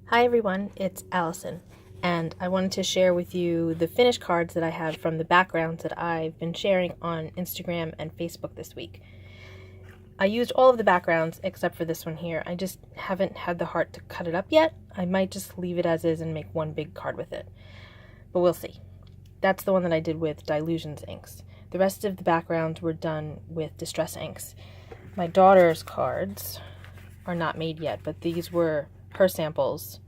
Hi everyone, it's Allison, and I wanted to share with you the finished cards that I have from the backgrounds that I've been sharing on Instagram and Facebook this week. I used all of the backgrounds except for this one here. I just haven't had the heart to cut it up yet. I might just leave it as is and make one big card with it, but we'll see. That's the one that I did with Dilutions inks. The rest of the backgrounds were done with Distress inks. My daughter's cards are not made yet, but these were her samples,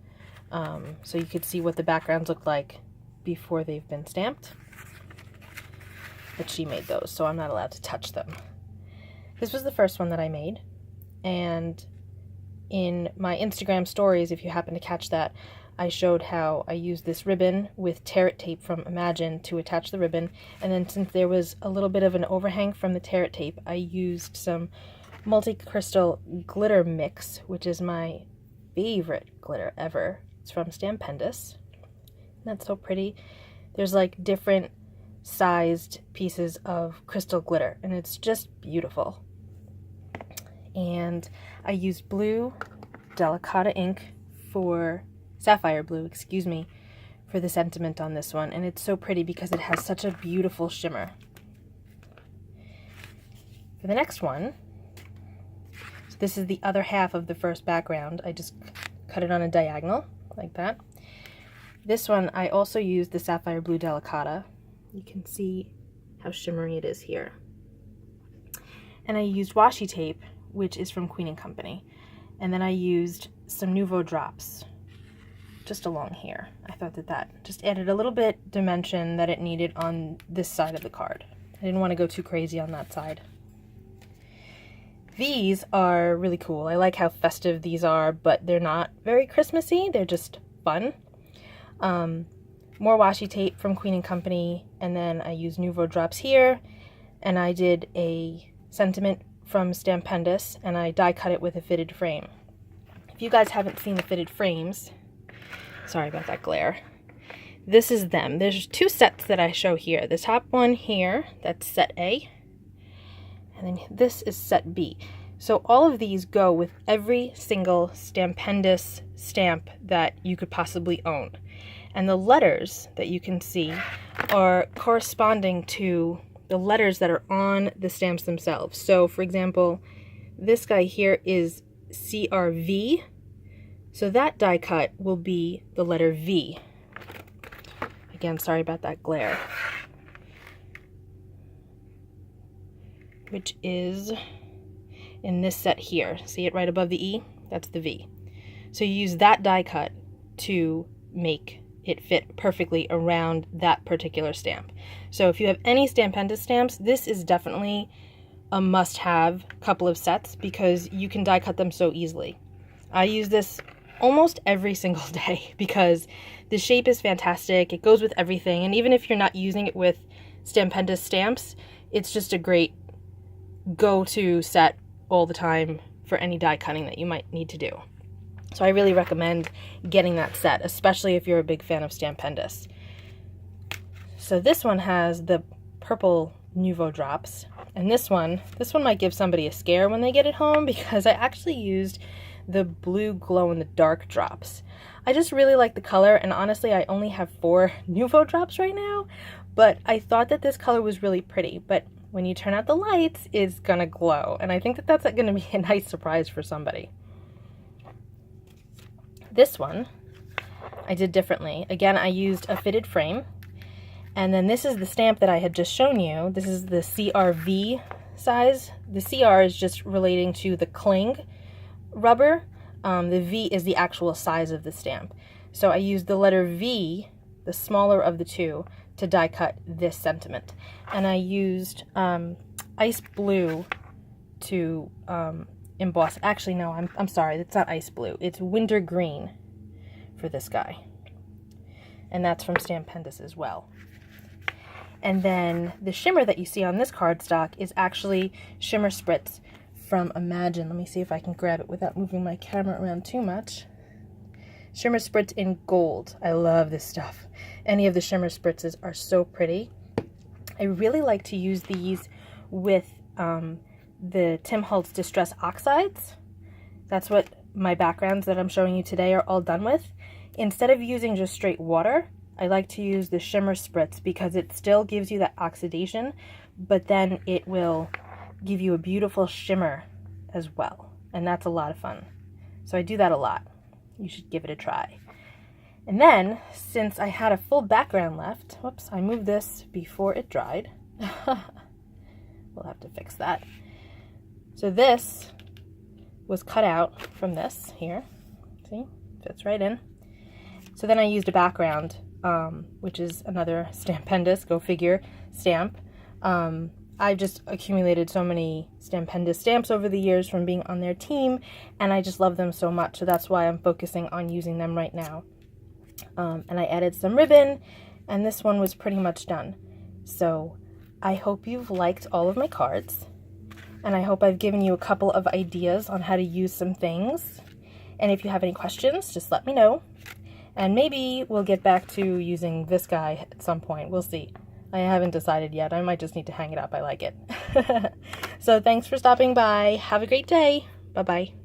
so you could see what the backgrounds look like before they've been stamped. But she made those, so I'm not allowed to touch them. This was the first one that I made, and in my Instagram stories, if you happen to catch that, I showed how I used this ribbon with tear it tape from Imagine to attach the ribbon, and then since there was a little bit of an overhang from the tear it tape, I used some multi-crystal glitter mix, which is my favorite glitter ever. It's from Stampendous. That's so pretty. There's like different sized pieces of crystal glitter, and it's just beautiful. And I used blue Delicata ink for sapphire blue, excuse me, for the sentiment on this one, and it's so pretty because it has such a beautiful shimmer. For the next one, so this is the other half of the first background. I just cut it on a diagonal like that. This one I also used the sapphire blue Delicata. You can see how shimmery it is here. And I used washi tape, which is from Queen & Company. And then I used some Nouveau drops just along here. I thought that just added a little bit dimension that it needed on this side of the card. I didn't want to go too crazy on that side. These are really cool. I like how festive these are, but they're not very Christmassy. They're just fun. More washi tape from Queen & Company, and then I used Nouveau drops here, and I did a sentiment from Stampendous, and I die cut it with a fitted frame. If you guys haven't seen the fitted frames, sorry about that glare, this is them. There's two sets that I show here. The top one here, that's set A, and then this is set B. So all of these go with every single Stampendous stamp that you could possibly own. And the letters that you can see are corresponding to the letters that are on the stamps themselves. So for example, this guy here is CRV. So that die cut will be the letter V. Again, sorry about that glare. Which is in this set here. See it right above the E? That's the V. So you use that die cut to make it fit perfectly around that particular stamp. So if you have any Stampendous stamps, this is definitely a must-have couple of sets because you can die cut them so easily. I use this almost every single day because the shape is fantastic. It goes with everything, and even if you're not using it with Stampendous stamps, it's just a great go-to set all the time for any die cutting that you might need to do. So I really recommend getting that set, especially if you're a big fan of Stampendous. So this one has the purple Nouveau drops, and this one might give somebody a scare when they get it home because I actually used the blue glow-in-the-dark drops. I just really like the color, and honestly I only have 4 Nouveau drops right now, but I thought that this color was really pretty, but when you turn out the lights, it's gonna glow, and I think that that's gonna be a nice surprise for somebody. This one I did differently. Again, I used a fitted frame, and then this is the stamp that I had just shown you. This is the CRV size. The CR is just relating to the cling rubber. The V is the actual size of the stamp. So I used the letter V, the smaller of the two, to die cut this sentiment. And I used ice blue to emboss. Actually, no, I'm sorry, it's not ice blue. It's winter green for this guy. And that's from Stampendous as well. And then the shimmer that you see on this cardstock is actually Shimmer Spritz from Imagine. Let me see if I can grab it without moving my camera around too much. Shimmer Spritz in gold. I love this stuff. Any of the Shimmer Spritzes are so pretty. I really like to use these with the Tim Holtz Distress Oxides. That's what my backgrounds that I'm showing you today are all done with, instead of using just straight water, I like to use the shimmer spritz because it still gives you that oxidation, but then it will give you a beautiful shimmer as well. And that's a lot of fun. So I do that a lot. You should give it a try. And then, since I had a full background left, whoops, I moved this before it dried. We'll have to fix that. So this was cut out from this here. See, fits right in. So then I used a background, which is another Stampendous, go figure, stamp. I've just accumulated so many Stampendous stamps over the years from being on their team, and I just love them so much, so that's why I'm focusing on using them right now. And I added some ribbon, and this one was pretty much done. So I hope you've liked all of my cards, and I hope I've given you a couple of ideas on how to use some things. And if you have any questions, just let me know. And maybe we'll get back to using this guy at some point. We'll see. I haven't decided yet. I might just need to hang it up. I like it. So thanks for stopping by. Have a great day. Bye-bye.